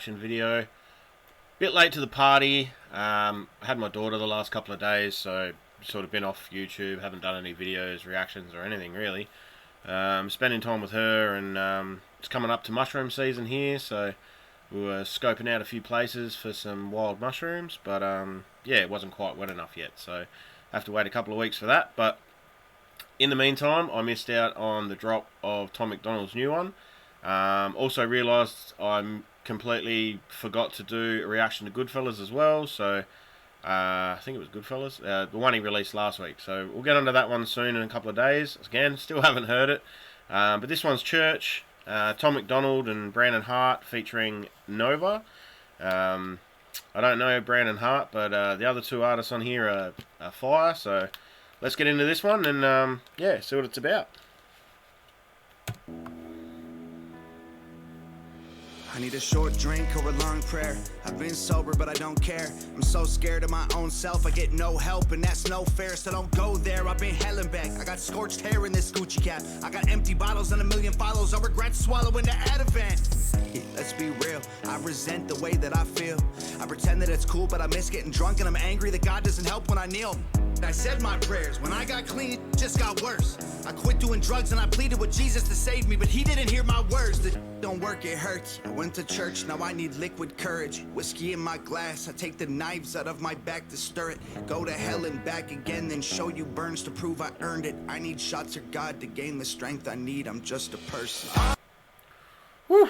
reaction video. Bit late to the party. I had my daughter the last couple of days, so sort of been off YouTube. Haven't done any videos, reactions, or anything really. Spending time with her, and it's coming up to mushroom season here, so we were scoping out a few places for some wild mushrooms, but yeah, it wasn't quite wet enough yet, so I have to wait a couple of weeks for that. But in the meantime, I missed out on the drop of Tom MacDonald's new one. Also realised I completely forgot to do a reaction to Goodfellas as well, so I think it was Goodfellas, the one he released last week. So we'll get onto that one soon in a couple of days. Again, still haven't heard it, but this one's Church. Tom MacDonald and Brandon Hart featuring Nova. I don't know Brandon Hart, but the other two artists on here are fire, so let's get into this one and yeah, see what it's about. I need a short drink or a long prayer. I've been sober, but I don't care. I'm so scared of my own self, I get no help, and that's no fair, so don't go there. I've been hell and back. I got scorched hair in this Gucci cap. I got empty bottles and a million follows. I regret swallowing the Ativan. Yeah, let's be real, I resent the way that I feel. I pretend that it's cool, but I miss getting drunk, and I'm angry that God doesn't help when I kneel. I said my prayers. When I got clean, it just got worse. I quit doing drugs and I pleaded with Jesus to save me, but he didn't hear my words. The don't work, it hurts. I went to church, now I need liquid courage. Whiskey in my glass, I take the knives out of my back to stir it. Go to hell and back again, then show you burns to prove I earned it. I need shots of God to gain the strength I need. I'm just a person. Whew.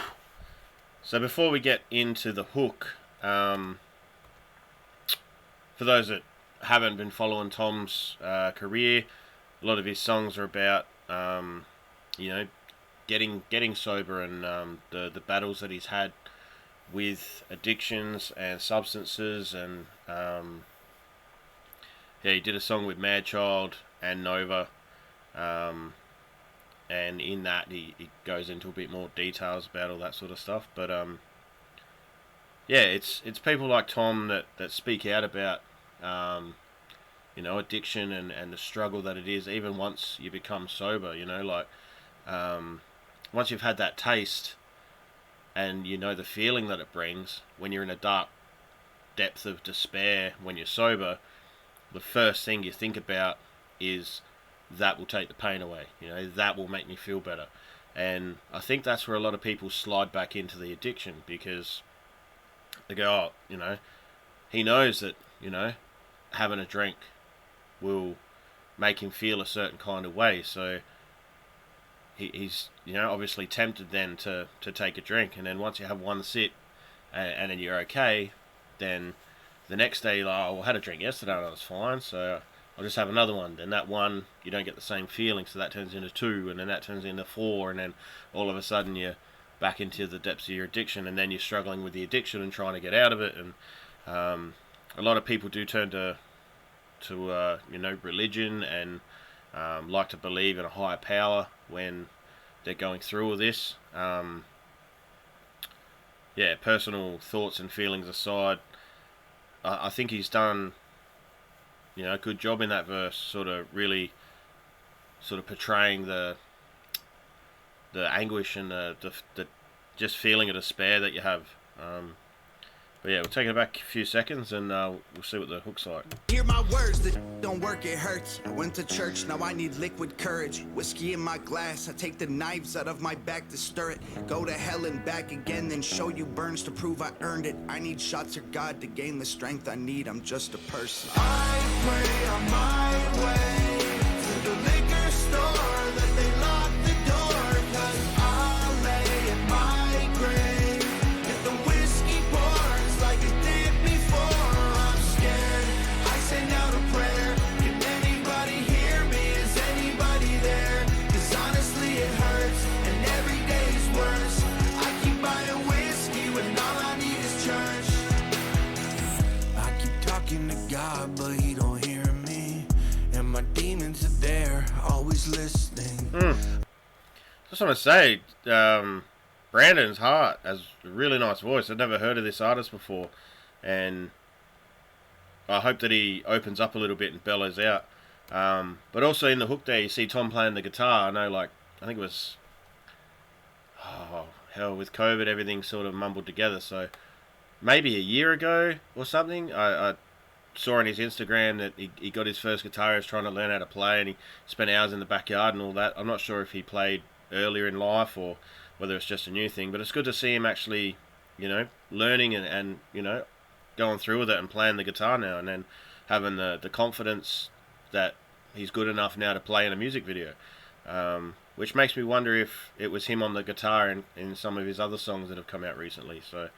So before we get into the hook, for those that haven't been following Tom's career, a lot of his songs are about you know, getting sober and the battles that he's had with addictions and substances, and yeah, he did a song with Madchild and Nova, and in that he goes into a bit more details about all that sort of stuff. But yeah, it's people like Tom that speak out about you know, addiction and the struggle that it is, even once you become sober, you know, like, once you've had that taste and you know the feeling that it brings when you're in a dark depth of despair when you're sober, the first thing you think about is that will take the pain away, you know, that will make me feel better. And I think that's where a lot of people slide back into the addiction, because they go, oh, you know, he knows that, you know, having a drink will make him feel a certain kind of way, so he's, you know, obviously tempted then to take a drink, and then once you have one sip and then you're okay, then the next day you're like, oh, I had a drink yesterday and I was fine, so I'll just have another one. Then that one, you don't get the same feeling, so that turns into two, and then that turns into four, and then all of a sudden you're back into the depths of your addiction, and then you're struggling with the addiction and trying to get out of it. And a lot of people do turn to you know, religion and like to believe in a higher power when they're going through all this. Yeah, personal thoughts and feelings aside, I think he's done, you know, a good job in that verse, sort of really sort of portraying the anguish and the just feeling of despair that you have. But yeah, we'll take it back a few seconds and we'll see what the hook's like. Hear my words that don't work, it hurts. I went to church, now I need liquid courage. Whiskey in my glass, I take the knives out of my back to stir it. Go to hell and back again, then show you burns to prove I earned it. I need shots of God to gain the strength I need. I'm just a person. I pray on my way to the liquor store that they lock the door, 'cause I'll lay in my grave if the whiskey pours like it did before. I'm scared, I send out a prayer. Can anybody hear me? Is anybody there? 'Cause honestly it hurts and every day's worse. I keep buying whiskey when all I need is church. I keep talking to God, but he don't hear me, and my demons are there, always listening. Just want to say, Brandon's Hart has a really nice voice. I've never heard of this artist before, and I hope that he opens up a little bit and bellows out. But also in the hook there, you see Tom playing the guitar. I know, like, I think it was, oh hell, with COVID, everything sort of mumbled together. So maybe a year ago or something. I saw on his Instagram that he got his first guitar. He was trying to learn how to play, and he spent hours in the backyard and all that. I'm not sure if he played earlier in life or whether it's just a new thing, but it's good to see him actually, learning and going through with it and playing the guitar now, and then having the confidence that he's good enough now to play in a music video. Which makes me wonder if it was him on the guitar in some of his other songs that have come out recently. So,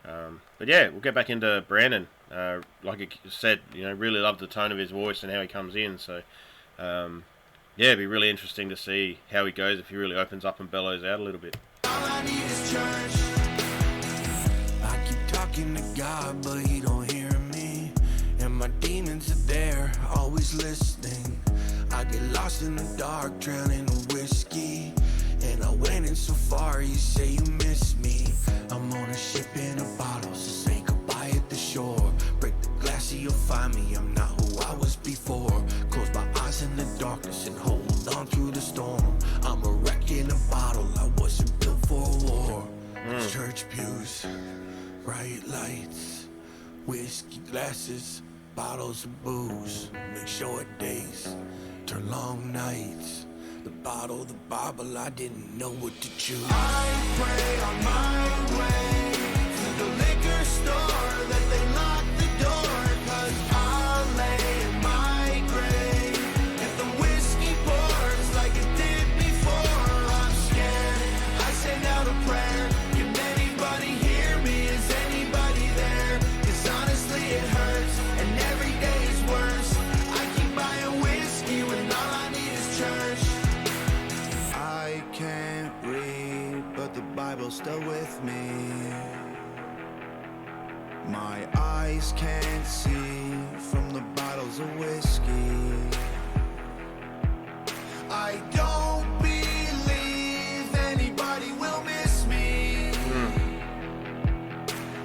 but yeah, we'll get back into Brandon. Like I said, really love the tone of his voice and how he comes in. So, yeah, it'd be really interesting to see how he goes if he really opens up and bellows out a little bit. All I need is church. I keep talking to God, but he don't hear me. And my demons are there, always listening. I get lost in the dark, drowning in whiskey. And I went in so far, you say you miss me. I'm on a ship in a bottle, so say goodbye at the shore. Break the glass so you'll find me, I'm not who I was before. Close my eyes in the darkness and hold on through the storm. I'm a wreck in a bottle, I wasn't built for a war. Church pews, bright lights, whiskey glasses, bottles of booze. Make short days turn long nights. The bottle, the Bible, I didn't know what to choose. I pray on my way to the liquor store that they lock the door, 'cause I'll lay in my grave if the whiskey pours like it did before. I'm scared, I send out a prayer. Can anybody hear me? Is anybody there? 'Cause honestly it hurts and every day's worse. I keep buying whiskey when all I need is church. I can't read, but the Bible's still with me. My eyes can't see from the bottles of whiskey. I don't believe anybody will miss me.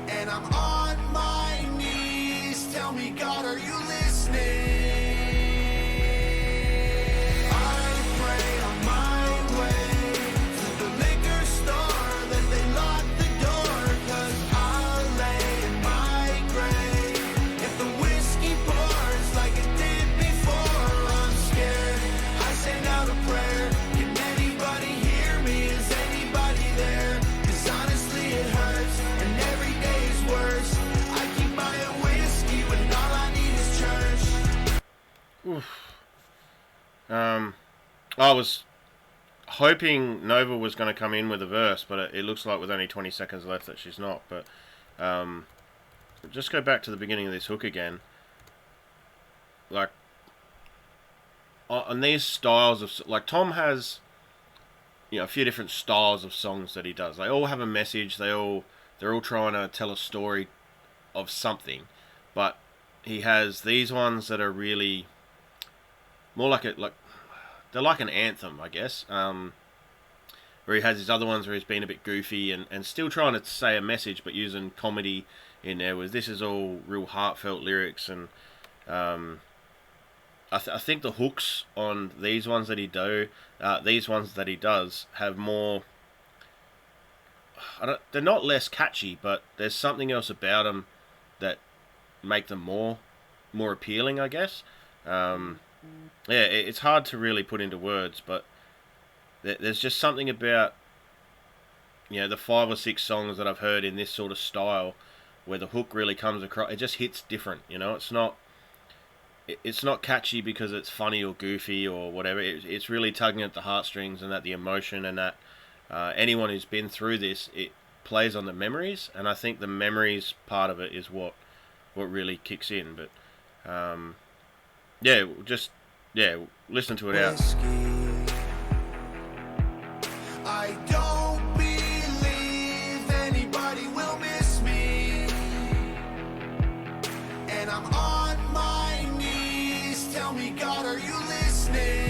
And I'm on my knees. Tell me, God, are you listening? I was hoping Nova was going to come in with a verse, but it looks like with only 20 seconds left that she's not. But just go back to the beginning of this hook again. Like, on these styles of, like, Tom has, a few different styles of songs that he does. They all have a message. They're all trying to tell a story of something, but he has these ones that are really more they're like an anthem, I guess. Where he has his other ones where he's been a bit goofy and still trying to say a message, but using comedy in there. Whereas this is all real heartfelt lyrics, and I think the hooks on these ones that he does have more. They're not less catchy, but there's something else about them that make them more appealing, I guess. Yeah, it's hard to really put into words, but there's just something about, the 5 or 6 songs that I've heard in this sort of style where the hook really comes across. It just hits different, It's not catchy because it's funny or goofy or whatever. It's really tugging at the heartstrings and at the emotion, and that anyone who's been through this, it plays on the memories, and I think the memories part of it is what really kicks in. But listen to it out. I don't believe anybody will miss me, and I'm on my knees. Tell me, God, are you listening?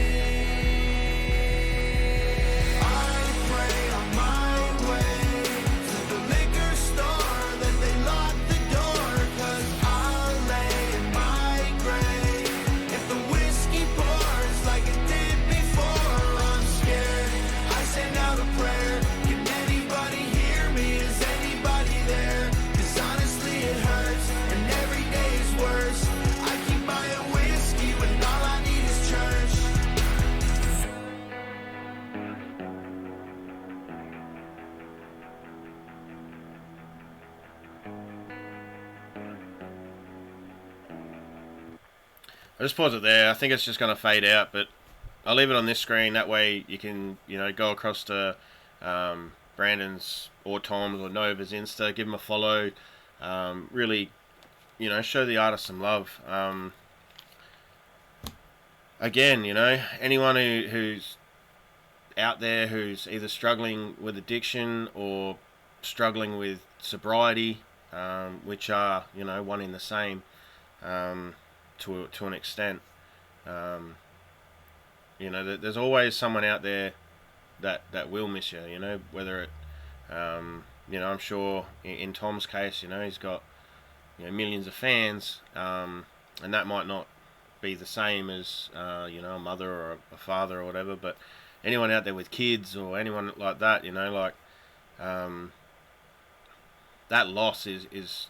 I just pause it there. I think it's just going to fade out, but I'll leave it on this screen. That way you can, go across to Brandon's or Tom's or Nova's Insta, give them a follow. Really, show the artist some love. Again, anyone who's out there who's either struggling with addiction or struggling with sobriety, which are, one in the same, to an extent. There's always someone out there that will miss you. Whether it, I'm sure in Tom's case, he's got millions of fans, and that might not be the same as a mother or a father or whatever. But anyone out there with kids or anyone like that, that loss is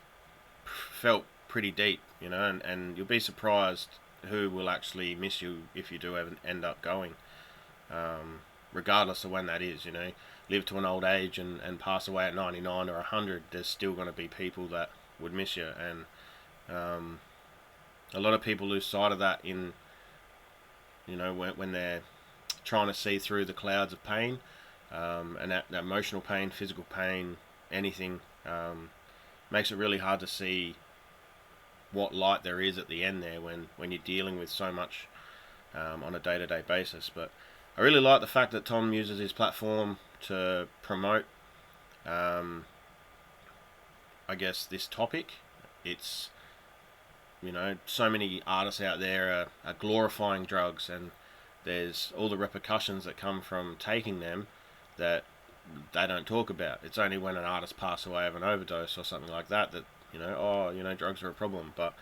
felt pretty deep, and you'll be surprised who will actually miss you if you do end up going, regardless of when that is. Live to an old age and pass away at 99 or 100, there's still going to be people that would miss you, and a lot of people lose sight of that in, when they're trying to see through the clouds of pain, and that emotional pain, physical pain, anything, makes it really hard to see what light there is at the end there when you're dealing with so much on a day-to-day basis. But I really like the fact that Tom uses his platform to promote, I guess, this topic. It's, so many artists out there are glorifying drugs, and there's all the repercussions that come from taking them that they don't talk about. It's only when an artist passes away of an overdose or something like that drugs are a problem. But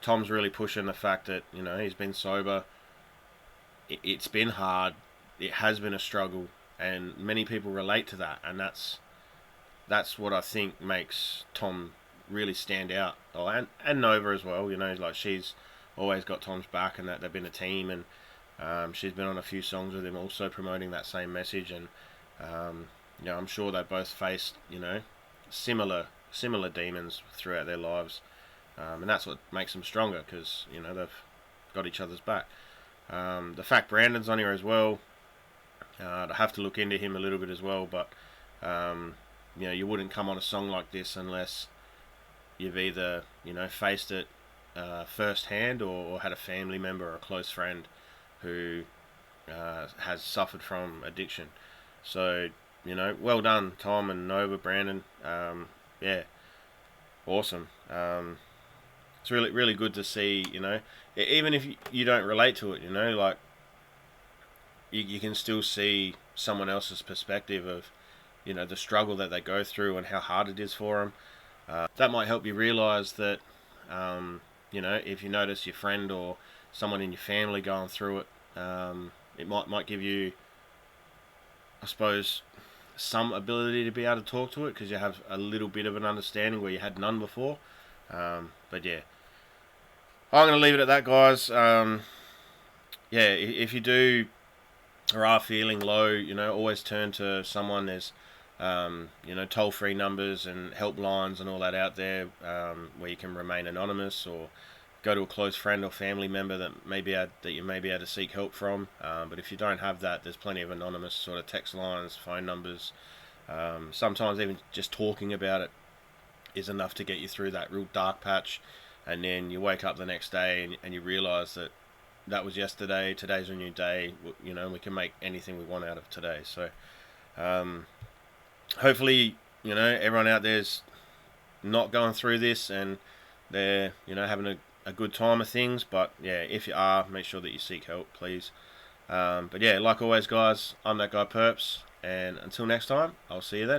Tom's really pushing the fact that, he's been sober. It's been hard. It has been a struggle, and many people relate to that, and that's what I think makes Tom really stand out. Oh, and Nova as well. Like, she's always got Tom's back, and that they've been a team, and she's been on a few songs with him, also promoting that same message. And I'm sure they both faced similar demons throughout their lives, and that's what makes them stronger, because they've got each other's back. The fact Brandon's on here as well, I'd have to look into him a little bit as well, but you wouldn't come on a song like this unless you've either faced it firsthand, or had a family member or a close friend who has suffered from addiction. So well done, Tom and Nova, Brandon. Yeah, awesome. It's really, really good to see, even if you don't relate to it, like, you can still see someone else's perspective of, the struggle that they go through and how hard it is for them. That might help you realise that, if you notice your friend or someone in your family going through it, it might give you, I suppose, some ability to be able to talk to it, because you have a little bit of an understanding where you had none before. But yeah, I'm going to leave it at that, guys. Yeah, if you do or are feeling low, always turn to someone. There's toll-free numbers and helplines and all that out there, where you can remain anonymous, or go to a close friend or family member that you may be able to seek help from. But if you don't have that, there's plenty of anonymous sort of text lines, phone numbers. Sometimes even just talking about it is enough to get you through that real dark patch, and then you wake up the next day and you realise that was yesterday. Today's a new day. We can make anything we want out of today. So hopefully, everyone out there's not going through this, and they're having a good time of things. But yeah, if you are, make sure that you seek help, please. But yeah, like always, guys, I'm that guy Perps, and until next time, I'll see you then.